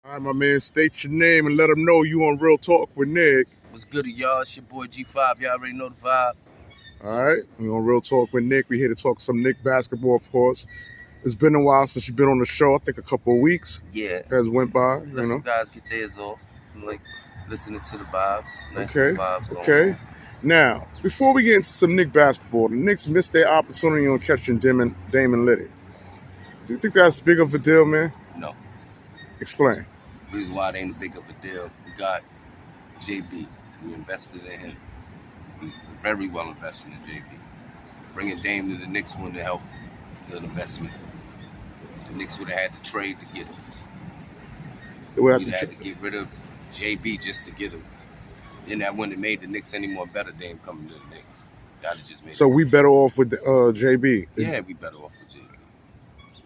All right, my man, state your name and let them know you on Real Talk with Nick. What's good, y'all? It's your boy G5. Y'all already know the vibe. All right, we on Real Talk with Nick. We here to talk some Knick basketball, of course. It's been a while since you've been on the show. I think a couple of weeks Yeah. has went by. Let some guys get theirs off. Like listening to the vibes. Nice Okay. vibes going Okay. on. Now, before we get into some Knick basketball, the Knicks missed their opportunity on catching Damian Lillard. Do you think that's big of a deal, man? No. Explain. The reason why it ain't big of a deal, we got JB. We invested in him. We very well invested in JB. Bringing Dame to the Knicks wouldn't help the investment. The Knicks would have had to trade to get him. We'd have to get rid of JB just to get him. Then that wouldn't have made the Knicks any more better. Dame coming to the Knicks. That'd just made. So we better off with JB. Yeah, we better off with JB.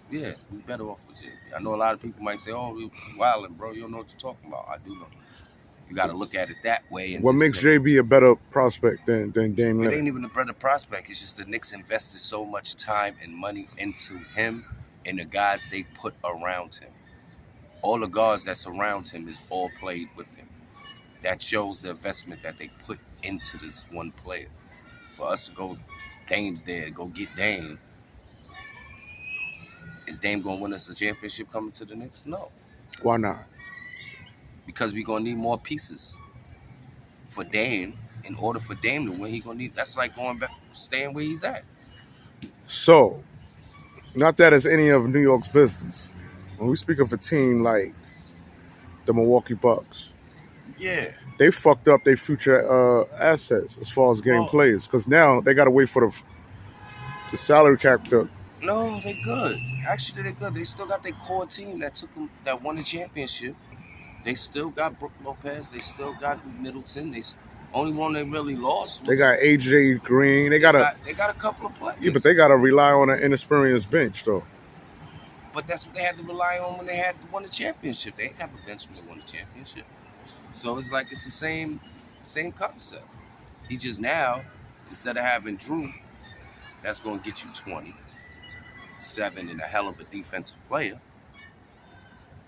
Yeah, we better off with JB. I know a lot of people might say, "Oh, we wildin', bro. You don't know what you're talking about." I do know. You got to look at it that way. And what makes JB a better prospect than Dame Lillard? It ain't even a better prospect. It's just the Knicks invested so much time and money into him and the guys they put around him. All the guards that surround him is all played with him. That shows the investment that they put into this one player. For us to go, Dame's there, go get Dame. Is Dame going to win us a championship coming to the Knicks? No. Why not? Because we're going to need more pieces for Dame. In order for Dame to win, he's going to need, that's like going back, staying where he's at. So, not that it's any of New York's business. When we speak of a team like the Milwaukee Bucks, yeah, they fucked up their future assets as far as getting players, because now they got to wait for the salary cap to. No, they're good. Actually, they're good. They still got their core team that won the championship. They still got Brook Lopez. They still got Middleton. Only one they really lost. They got AJ Green. They got a couple of players. Yeah, but they got to rely on an inexperienced bench, though. But that's what they had to rely on when they had won the championship. They didn't have a bench when they won the championship. So it's like it's the same concept. He just now, instead of having Jrue, that's going to get you 27 and a hell of a defensive player.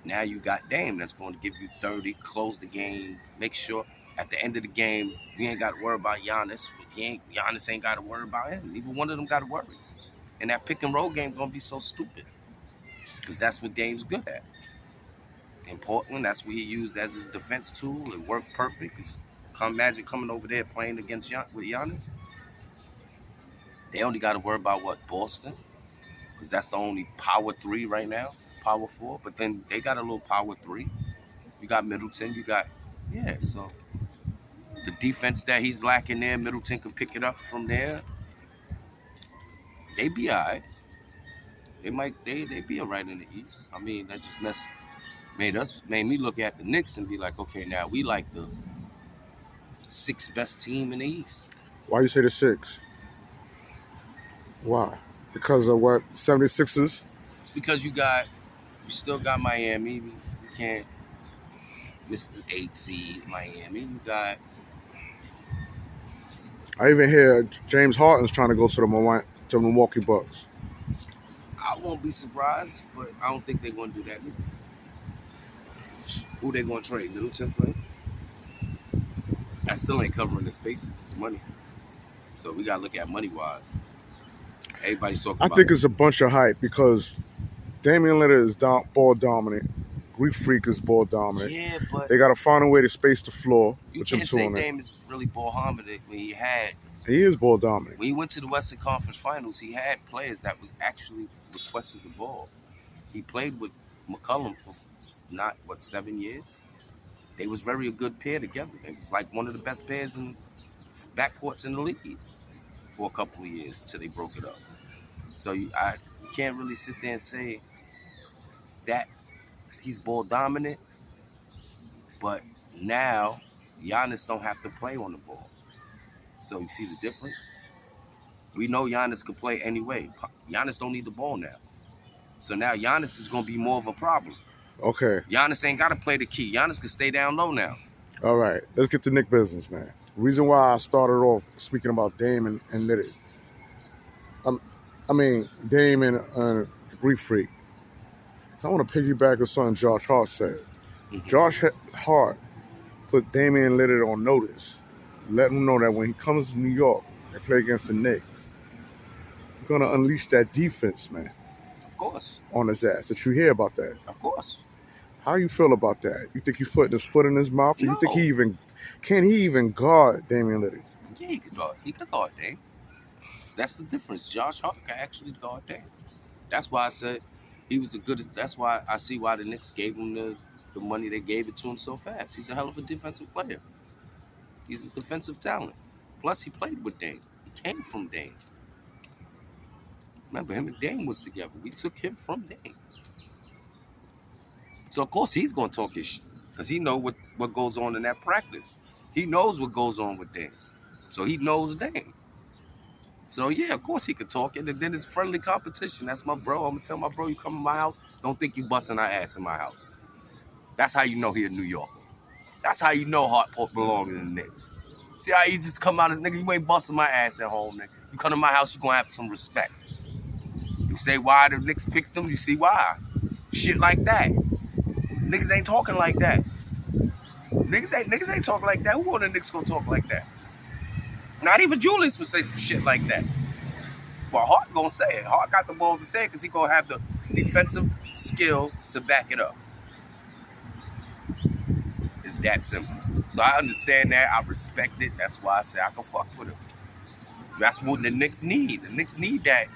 Now you got Dame that's going to give you 30, close the game, make sure at the end of the game we ain't got to worry about Giannis. Giannis ain't got to worry about him. Neither one of them got to worry. And that pick and roll game going to be so stupid because that's what Dame's good at. In Portland, that's what he used as his defense tool. It worked perfect. Imagine coming over there playing against with Giannis. They only got to worry about what, Boston? Because that's the only power 3 right now, power 4. But then they got a little power 3. You got Middleton. You got, so the defense that he's lacking there, Middleton can pick it up from there. They be all right. They be all right in the East. I mean, that just made me look at the Knicks and be like, okay, now we like the 6th best team in the East. Why you say the 6? Why? Because of what? 76ers? Because you still got Miami. You can't miss the 8th seed, Miami. You got. I even hear James Harden's trying to go to the Milwaukee Bucks. I won't be surprised, but I don't think they're going to do that either. Who they going to trade? Middleton for him? That still ain't covering the spaces. It's money. So we got to look at money-wise. Everybody's talking about I think it's a bunch of hype because Damian Lillard is ball dominant. Greek Freak is ball dominant. Yeah, but they got to find a way to space the floor. You can't say Dame is really ball dominant when he is ball dominant. When he went to the Western Conference Finals, he had players that was actually requested the ball. He played with McCollum for 7 years. They was very a good pair together. It was like one of the best pairs in backcourts in the league for a couple of years until they broke it up. So you can't really sit there and say that he's ball dominant, but now Giannis don't have to play on the ball. So you see the difference? We know Giannis can play anyway. Giannis don't need the ball now. So now Giannis is going to be more of a problem. Okay. Giannis ain't got to play the key. Giannis can stay down low now. All right. Let's get to Knick business, man. The reason why I started off speaking about Dame and Lillard. Dame and the Greek Freak. So I want to piggyback on something Josh Hart said. Josh Hart put Damian Lillard on notice, let him know that when he comes to New York and play against the Knicks, he's gonna unleash that defense, man, Of course. on his ass. Did you hear about that? Of course. How you feel about that? You think he's putting his foot in his mouth? Or you think No. can he even guard Damian Lillard? Yeah, he could guard. He could guard Dame. That's the difference. Josh Hart can actually guard Dame. That's why I said he was the goodest. That's why I see why the Knicks gave him the money they gave it to him so fast. He's a hell of a defensive player. He's a defensive talent. Plus, he played with Dame. He came from Dame. Remember, him and Dame was together. We took him from Dame. So, of course, he's going to talk his shit because he knows what goes on in that practice. He knows what goes on with Dame. So, he knows Dame. So, yeah, of course he could talk. And then it's friendly competition. That's my bro. I'm going to tell my bro, you come to my house, don't think you busting our ass in my house. That's how you know he a New Yorker. That's how you know Hart belongs in the Knicks. See how you just come out as nigga, you ain't busting my ass at home, nigga. You come to my house, you gonna have some respect. You say why the Knicks picked them, you see why. Shit like that. Niggas ain't talking like that. Niggas ain't talking like that. Who on the Knicks gonna talk like that? Not even Julius would say some shit like that. But Hart gonna say it. Hart got the balls to say it because he gonna have the defensive skills to back it up. It's that simple. So I understand that. I respect it. That's why I say I can fuck with him. That's what the Knicks need. The Knicks need that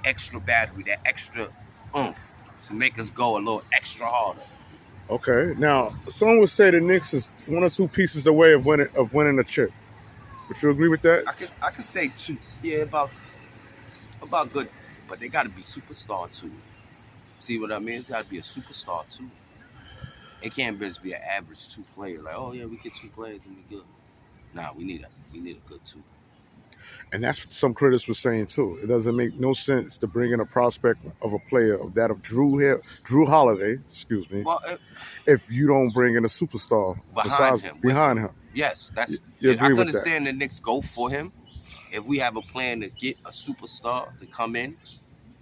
extra battery, that extra oomph to make us go a little extra harder. Okay. Now, some would say the Knicks is one or two pieces away of winning a chip. Would you agree with that? I could say two. Yeah, about good, but they got to be superstar too. See what I mean? It's got to be a superstar too. It can't just be an average two player. Like, oh yeah, we get two players and we good. Nah, we need a good two. And that's what some critics were saying too. It doesn't make no sense to bring in a prospect of a player of that of Jrue Holiday, excuse me, Well, if you don't bring in a superstar behind him. Yes, that's. You agree I can with understand the Knicks go for him if we have a plan to get a superstar to come in.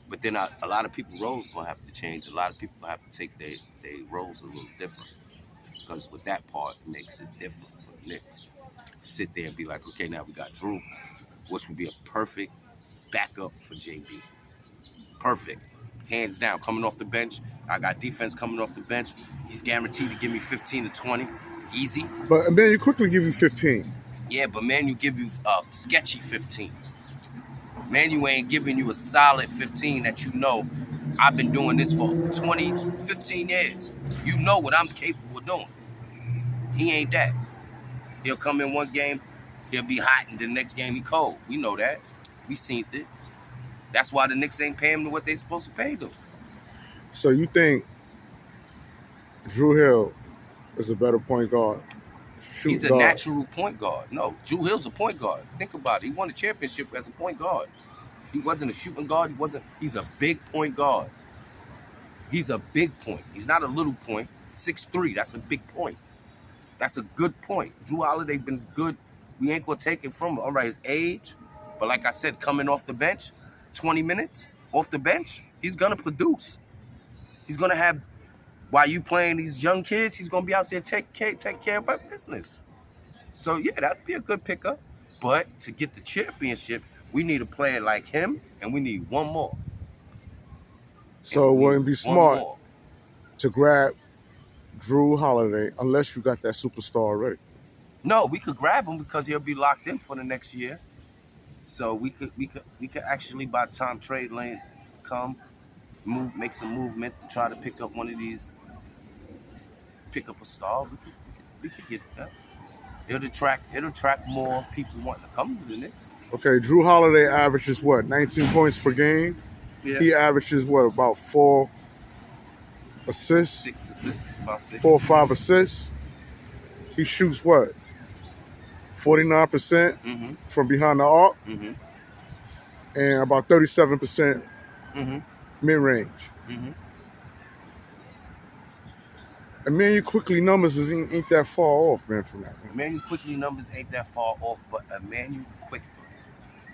But then a lot of people roles gonna have to change. A lot of people have to take their roles a little different because with that part it makes it different for the Knicks. Sit there and be like, okay, now we got Jrue, which would be a perfect backup for JB. Perfect, hands down. Coming off the bench, I got defense coming off the bench. He's guaranteed to give me 15 to 20, easy. But man, you quickly give you 15. Yeah, but man, you give you a sketchy 15. Man, you ain't giving you a solid 15 that you know I've been doing this for 15 years. You know what I'm capable of doing. He ain't that. He'll come in one game, he'll be hot, and the next game he cold. We know that. We seen it. That's why the Knicks ain't paying him what they supposed to pay them. So you think Jrue Hill is a better point guard? He's a natural point guard. No, Jrue Hill's a point guard. Think about it. He won a championship as a point guard. He wasn't a shooting guard. He's a big point guard. He's a big point. He's not a little point. 6'3", that's a big point. That's a good point. Jrue Holiday been good. We ain't gonna take it from him. All right, his age. But like I said, coming off the bench, 20 minutes off the bench, he's gonna produce. He's gonna have, while you playing these young kids, he's gonna be out there take care of our business. So yeah, that'd be a good pickup. But to get the championship, we need a player like him, and we need one more. So it wouldn't be smart to grab Jrue Holiday unless you got that superstar already. No, we could grab him because he'll be locked in for the next year. So we could actually, by the time trade lane come, make some movements to try to pick up one of these, pick up a star. We could get that. It'll attract more people wanting to come to the Knicks. Okay, Jrue Holiday averages what, 19 points per game? Yeah. He averages what, about 4 assists? 6 assists, about 6. 4 or 5 assists. He shoots what, 49% from behind the arc, and about 37% mid-range. And man, you quickly numbers ain't that far off, man, from that. Emmanuel Quickly numbers ain't that far off, but Emmanuel Quickly,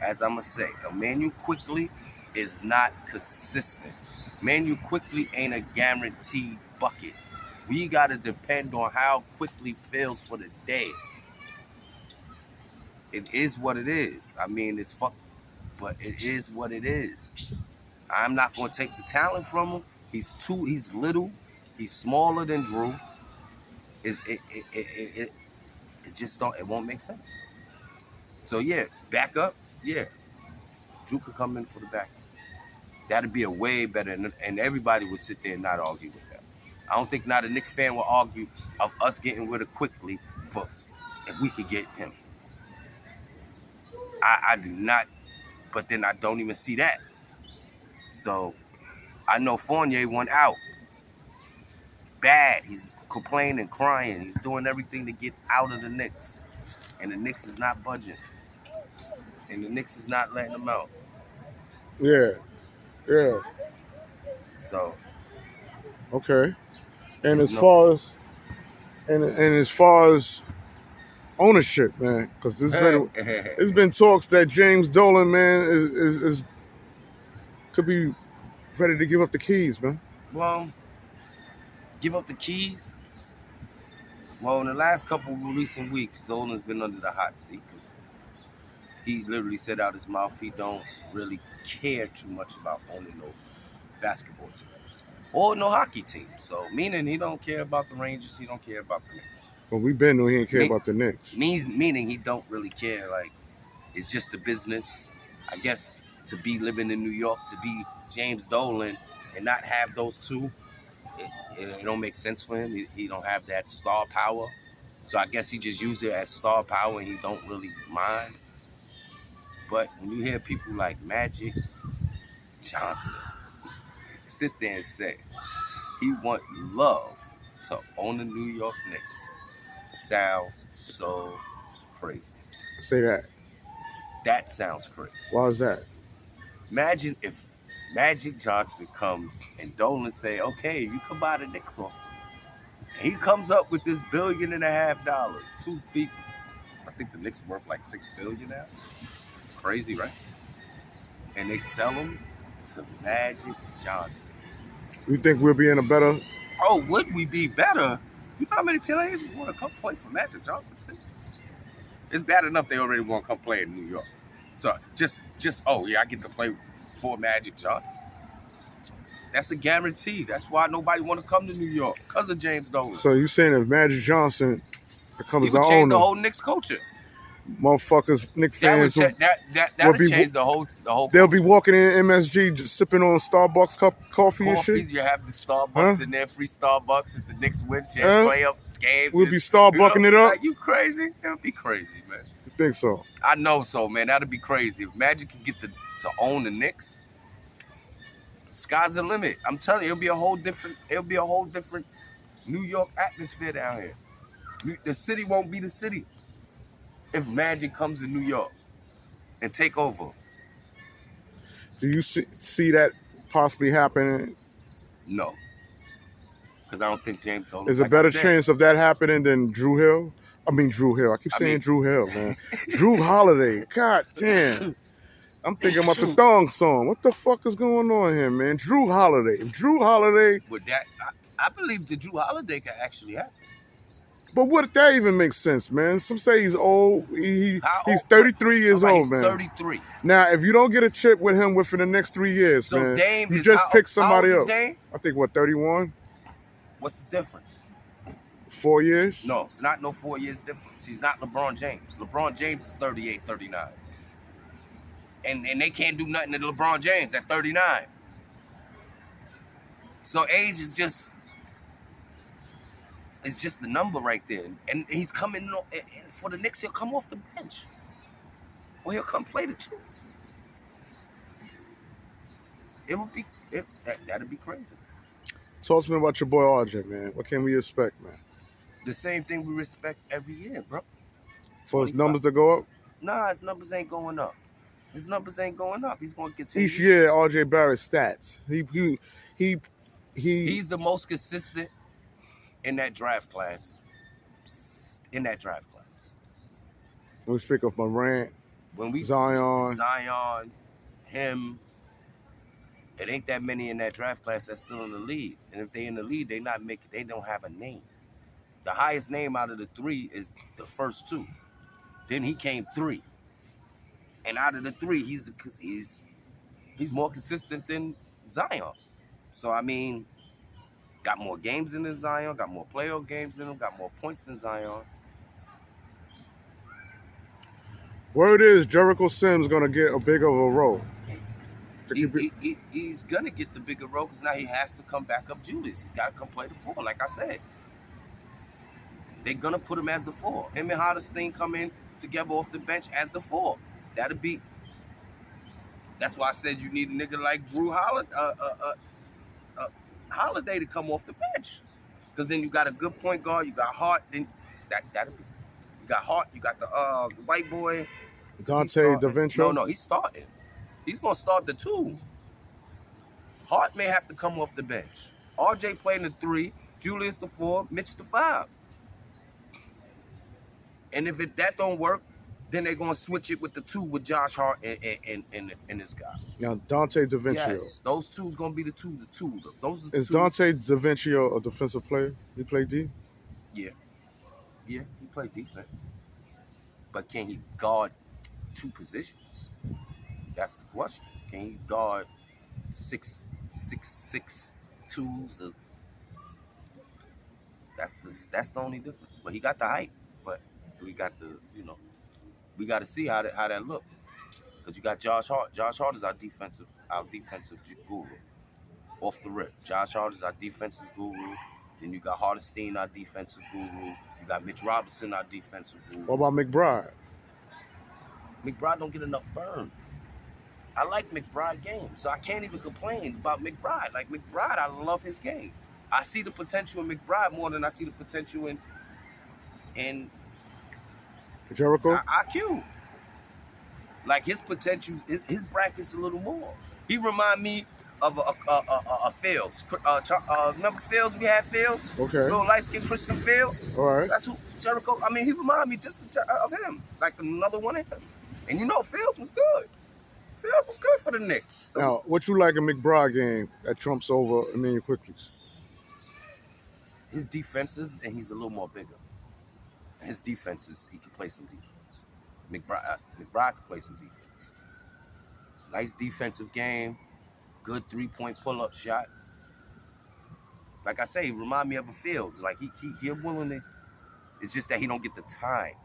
as I'm going to say, Emmanuel Quickly is not consistent. Emmanuel Quickly ain't a guaranteed bucket. We gotta depend on how quickly feels for the day. It is what it is. I mean, it's fuck, but it is what it is. I'm not gonna take the talent from him. He's little. He's smaller than Drew. It just don't. It won't make sense. So yeah, back up. Yeah, Drew could come in for the backup. That'd be a way better, and everybody would sit there and not argue with that. I don't think not a Knick fan will argue of us getting rid of quickly for if we could get him. I do not, but then I don't even see that. So I know Fournier went out bad. He's complaining, crying. He's doing everything to get out of the Knicks, and the Knicks is not budging, and the Knicks is not letting him out. Yeah. So Okay. And There's as no- far as and as far as ownership, man, because it's been talks that James Dolan, man, is could be ready to give up the keys, man. well, give up the keys. Well, in the last couple of recent weeks, Dolan's been under the hot seat because he literally said out his mouth he don't really care too much about owning no basketball teams or no hockey team. So meaning he don't care about the Rangers, he don't care about the Knicks. Well, we been knew he didn't care about the Knicks. Meaning he don't really care. Like it's just a business. I guess to be living in New York, to be James Dolan and not have those two, it don't make sense for him. He don't have that star power. So I guess he just use it as star power and he don't really mind. But when you hear people like Magic Johnson sit there and say he want love to own the New York Knicks, sounds so crazy. Say that. That sounds crazy. Why is that? Imagine if Magic Johnson comes and Dolan say, okay, you can buy the Knicks off. And he comes up with this $1.5 billion. Two people. I think the Knicks are worth like $6 billion now. Crazy, right? And they sell them to Magic Johnson. You think we'll be in a better? Oh, would we be better? You know how many players want to come play for Magic Johnson? It's bad enough they already want to come play in New York. So just oh yeah, I get to play for Magic Johnson. That's a guarantee. That's why nobody want to come to New York because of James Dolan. So you saying if Magic Johnson becomes He would the change owner, the whole Knicks culture. motherfuckers, Knick fans, That would change the whole. they'll be walking in MSG just sipping on Starbucks coffee and shit. You have the Starbucks in there, free Starbucks. If the Knicks win, you play up games. We'll be Starbucking it up. Like, you crazy? That would be crazy, man. You think so? I know so, man. That'd be crazy. If Magic could get to own the Knicks, sky's the limit. I'm telling you, it'll be a whole different New York atmosphere down here. The city won't be the city if Magic comes to New York and take over. Do you see that possibly happening? No. Because I don't think James Dolan. There's a better chance of that happening than Drew Hill. I mean Drew Hill. I keep saying Drew Hill, man. Jrueholiday. God damn. I'm thinking about the thong song. What the fuck is going on here, man? Jrueholiday. Jrueholiday. With that, I believe the Jrueholiday can actually happen. But what if that even makes sense, man? Some say he's old. He's 33 years old, man. 33. Now, if you don't get a chip with him within the next 3 years, So man, Dame you is just pick somebody how else. old is Dame? I think, what, 31? What's the difference? 4 years? No, it's not no 4 years difference. He's not LeBron James. LeBron James is 38, 39. And they can't do nothing to LeBron James at 39. So age is just... It's just the number right there. And he's coming for the Knicks, he'll come off the bench. Or he'll come play the two. That'd be crazy. Talk to me about your boy RJ, man. What can we expect, man? The same thing we respect every year, bro. For his numbers to go up? Nah, his numbers ain't going up. His numbers ain't going up. He's going to get each year. RJ Barrett's stats. He's the most consistent in that draft class. When we speak of Morant, Zion, him, It ain't that many in that draft class that's still in the league. And if they in the league, they don't have a name. The highest name out of the 3 is the first 2. Then he came 3. And out of the 3, he's more consistent than Zion. So I mean, got more games than Zion, got more playoff games than him, got more points than Zion. Word is Jericho Sims gonna get a big of a role. He's gonna get the bigger role because now he has to come back up Julius. He gotta come play the 4, like I said. They're gonna put him as the 4. Him and Hardestein come in together off the bench as the 4. That's why I said you need a nigga like Holiday to come off the bench. Because then you got a good point guard, you got Hart, then that'll be. You got Hart, you got the white boy. Dante DaVinci. No, he's starting. He's gonna start the 2. Hart may have to come off the bench. RJ playing the 3, Julius the 4, Mitch the 5. And if that don't work, then they're gonna switch it with the 2 with Josh Hart and this guy. Now Dante DaVinci. Yes, those 2's gonna be the 2. Those are the Is 2. Dante DaVinci a defensive player? He play D? Yeah, he played defense. But can he guard 2 positions? That's the question. Can he guard 6'2"? That's the only difference. But he got the height. But we got we got to see how that look. Because you got Josh Hart. Josh Hart is our defensive guru. Off the rip. Josh Hart is our defensive guru. Then you got Hardestein, our defensive guru. You got Mitch Robinson, our defensive guru. What about McBride? McBride don't get enough burn. I like McBride game, so I can't even complain about McBride. Like McBride, I love his game. I see the potential in McBride more than I see the potential in Jericho? IQ. Like his potential, his bracket's a little more. He remind me of a Fields. Remember Fields? We had Fields. Okay. Little light skinned Christian Fields. All right. That's who Jericho. I mean, he remind me just of him, like another one of him. And Fields was good. Fields was good for the Knicks. So, now, what you like in McBride game that trumps over Emmanuel Quickly's? His defensive, and he's a little more bigger. His defenses, he can play some defense. McBride can play some defense. Nice defensive game. Good 3-point pull-up shot. Like I say, he remind me of a Fields. Like he willing to. It's just that he don't get the time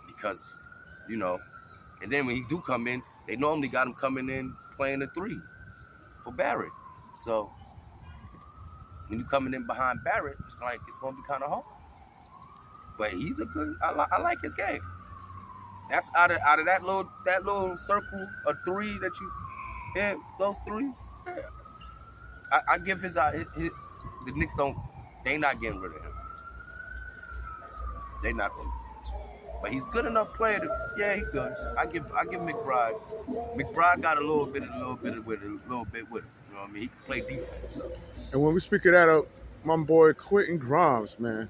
because, And then when he do come in, they normally got him coming in playing the 3 for Barrett. So when you coming in behind Barrett, it's like it's gonna be kind of hard. But he's a good. I like his game. That's out of that little circle of 3 that you hit. Those 3. Yeah. I give the Knicks they not getting rid of him. They not gonna. But he's good enough player to, he's good. I give McBride. McBride got a little bit with him. You know what I mean? He can play defense. So. And when we speak of that, my boy Quentin Grimes, man.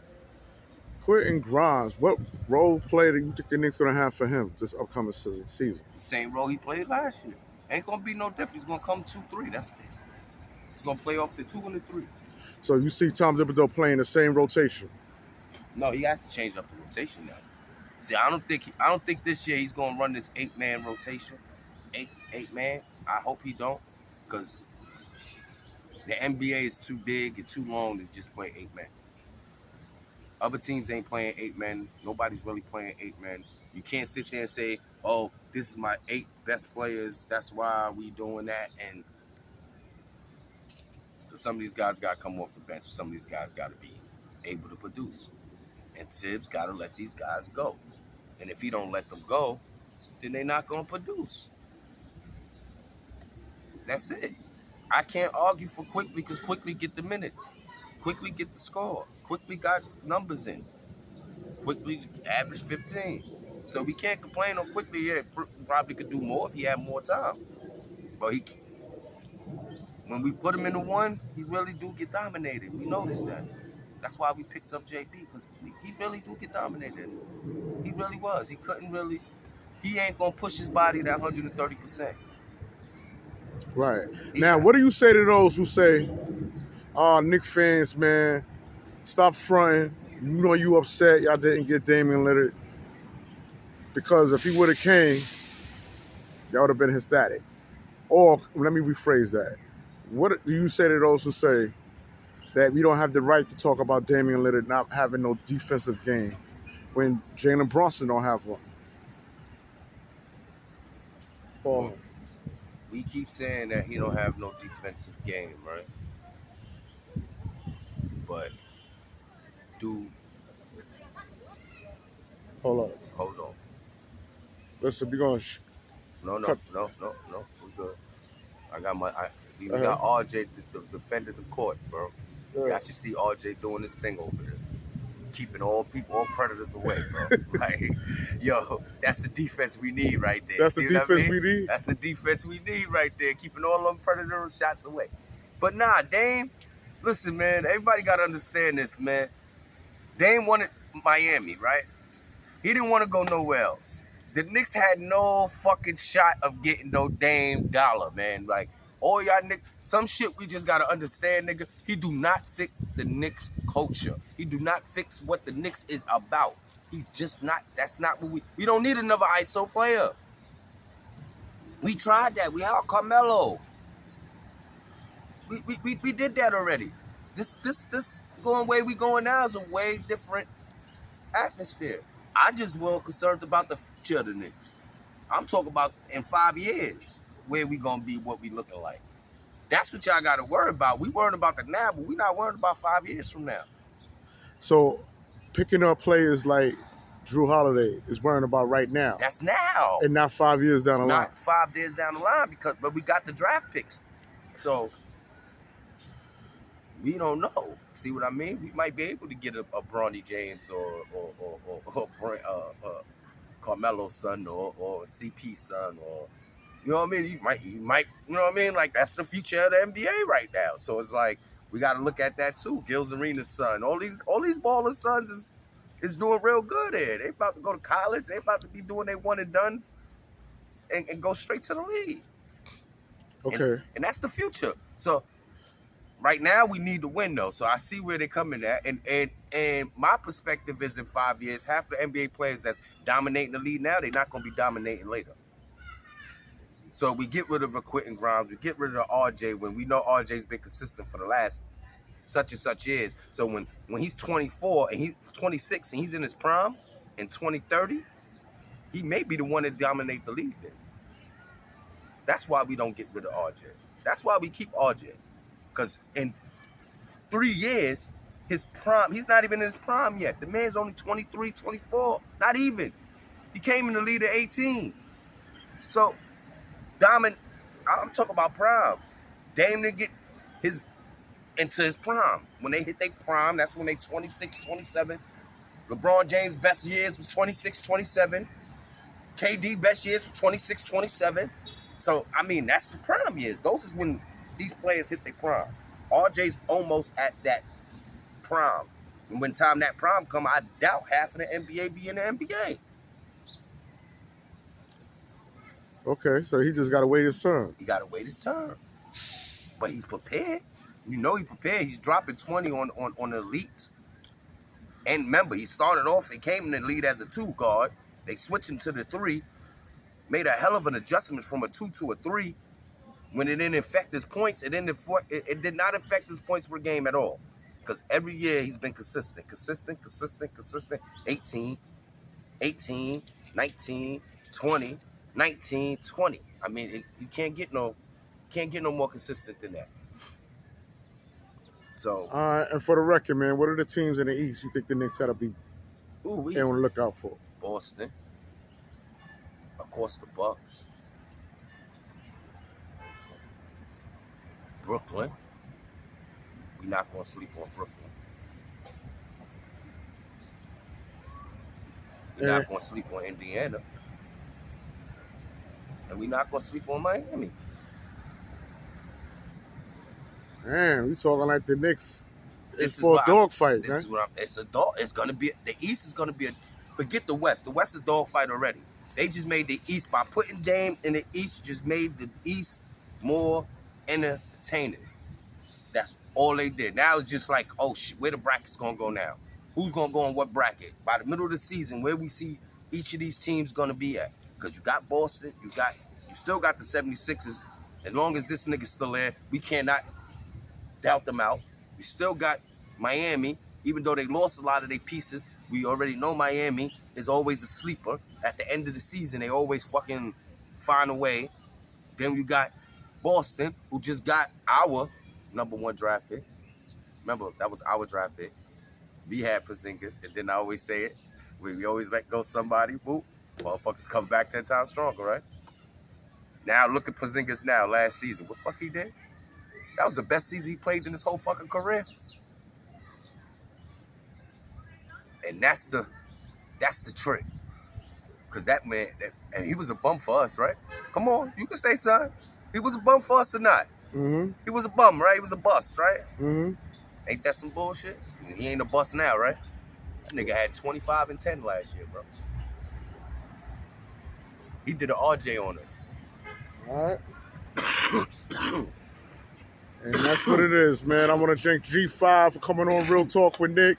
Quentin Grimes, what role play do you think the Knicks gonna have for him this upcoming season? The same role he played last year. Ain't gonna be no different. He's gonna come 2-3. That's it. He's gonna play off the 2 and the 3. So you see Tom Thibodeau playing the same rotation? No, he has to change up the rotation now. See, I don't think this year he's gonna run this 8-man rotation. Eight man. I hope he don't, because the NBA is too big and too long to just play 8-man. Other teams ain't playing 8-man. Nobody's really playing 8-man. You can't sit there and say, "Oh, this is my 8 best players. That's why we doing that." And some of these guys got to come off the bench. Some of these guys got to be able to produce. And Tibbs got to let these guys go. And if he don't let them go, then they're not going to produce. That's it. I can't argue for Quickly because Quickly get the minutes. Quickly get the score. Quickly got numbers in. Quickly average 15. So we can't complain on Quickly. Yeah, probably could do more if he had more time. But when we put him in the 1, he really do get dominated. We noticed that. That's why we picked up JB, because he really do get dominated. He really was. He ain't going to push his body that 130%. Right. He Now, got- what do you say to those who say, "Oh, Knick fans, man, stop fronting. You know you upset. Y'all didn't get Damian Lillard because if he would have came, y'all would have been ecstatic." Or let me rephrase that. What do you say to those who say that we don't have the right to talk about Damian Lillard not having no defensive game when Jalenbrunson don't have one? Well, Or we keep saying that he don't have no defensive game, right? But dude, hold up. hold on. Listen, we gonna No, cut. we good. I got we Uh-huh. got RJ defending the court, bro. Yeah. Y'all should see RJ doing this thing over there. Keeping all predators away, bro. Like, yo, that's the defense we need right there. That's the See what I defense mean? we need. That's the defense we need right there, keeping all them predator shots away. But nah, Dame, listen, man, everybody gotta understand this, man. Dame wanted Miami, right? He didn't want to go nowhere else. The Knicks had no fucking shot of getting no Dame dollar, man. Like, all y'all Knicks, some shit we just gotta understand, nigga. He do not fit the Knicks culture. He do not fix what the Knicks is about. He just not, that's not what we don't need another ISO player. We tried that. We had Carmelo. We did that already. This going way we going now is a way different atmosphere. I just more concerned about the future of the Knicks. I'm talking about in 5 years, where we gonna be, what we looking like. That's what y'all gotta worry about. We worried about the now, but we not worried about 5 years from now. So, picking up players like Jrue is worrying about right now, That's now. and not 5 years down the line. Not 5 years down the line, but we got the draft picks. So we don't know. See what I mean? We might be able to get a Bronny James or Carmelo's son or CP son, or you know what I mean? You might, you know what I mean? Like, that's the future of the NBA right now. So it's like we got to look at that too. Gil's Arena's son, all these ballers' sons is doing real good here. They about to go to college. They about to be doing their one and dones and go straight to the league. Okay. And that's the future. So right now we need to win though. So I see where they're coming at. And my perspective is in 5 years, half the NBA players that's dominating the league now, they're not gonna be dominating later. So we get rid of a Quentin Grimes, we get rid of RJ when we know RJ's been consistent for the last such and such years. So when he's 24 and he's 26 and he's in his prime in 2030, he may be the one to dominate the league then. That's why we don't get rid of RJ. That's why we keep RJ. Because in 3 years, his prime, he's not even in his prime yet. The man's only 23, 24, not even. He came in the league at 18. So, I'm talking about prime. Dame didn't get into his prime. When they hit their prime, that's when they 26, 27. LeBron James' best years was 26, 27. KD best years was 26, 27. So, I mean, that's the prime years. Those is when these players hit their prime. RJ's almost at that prime. And when time that prime come, I doubt half of the NBA be in the NBA. Okay, so he just got to wait his turn. He got to wait his turn. But he's prepared. You know he's prepared. He's dropping 20 on the elites. And remember, he started off, he came in the lead as a 2 guard. They switched him to the 3. Made a hell of an adjustment from a 2 to a 3. When it didn't affect his points, it did not affect his points per game at all. Because every year he's been consistent. 18, 19, 20, 19, 20. I mean, you can't get no more consistent than that. So, All right, and for the record, man, what are the teams in the East you think the Knicks had to be on the lookout for? Boston, of course, the Bucks, Brooklyn. We're not gonna sleep on Brooklyn. We're not gonna sleep on Indiana, and we're not gonna sleep on Miami. Man, we talking like the Knicks is for a dogfight, man. This is what I'm. It's a dog. It's gonna be. The East is gonna be a. Forget the West. The West is a dogfight already. They just made the East by putting Dame in the East. Just made the East more entertaining. That's all they did. Now it's just like, oh shit, where the bracket's gonna go now? Who's gonna go in what bracket? By the middle of the season, where we see each of these teams gonna be at. Because you got Boston, you still got the 76ers. As long as this nigga's still there, we cannot doubt them out. We still got Miami, even though they lost a lot of their pieces. We already know Miami is always a sleeper. At the end of the season, they always fucking find a way. Then you got Boston, who just got our #1 draft pick. Remember, that was our draft pick. We had Porzingis, and then I always say it. We always let go somebody, boop, motherfuckers come back 10 times stronger, right? Now look at Porzingis now, last season. What the fuck he did? That was the best season he played in his whole fucking career. And that's the trick. Because that man, and he was a bum for us, right? Come on, you can say something. He was a bum for us or not? Mm-hmm. He was a bum, right? He was a bust, right? Mm-hmm. Ain't that some bullshit? He ain't a bust now, right? That nigga had 25 and 10 last year, bro. He did an RJ on us. All right. And that's what it is, man. I want to thank G5 for coming on Real Talk with Nick.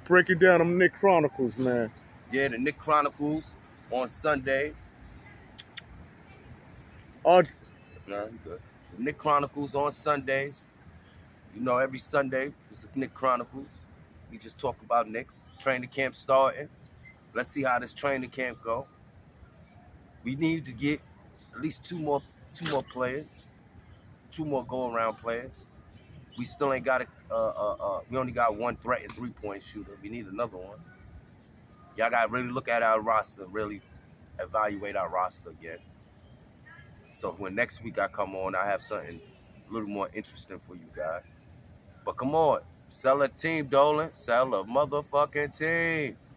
Breaking down them Knick Chronicles, man. Yeah, the Knick Chronicles on Sundays. Oh, No, you good. The Knick Chronicles on Sundays. You know, every Sunday is the Knick Chronicles. We just talk about Knicks. Training camp starting. Let's see how this training camp go. We need to get at least two more players, 2 more go-around players. We still ain't got we only got 1 threat and 3-point shooter. We need another one. Y'all gotta really look at our roster, really evaluate our roster again. So when next week I come on, I have something a little more interesting for you guys. But come on, sell a team, Dolan. Sell a motherfucking team.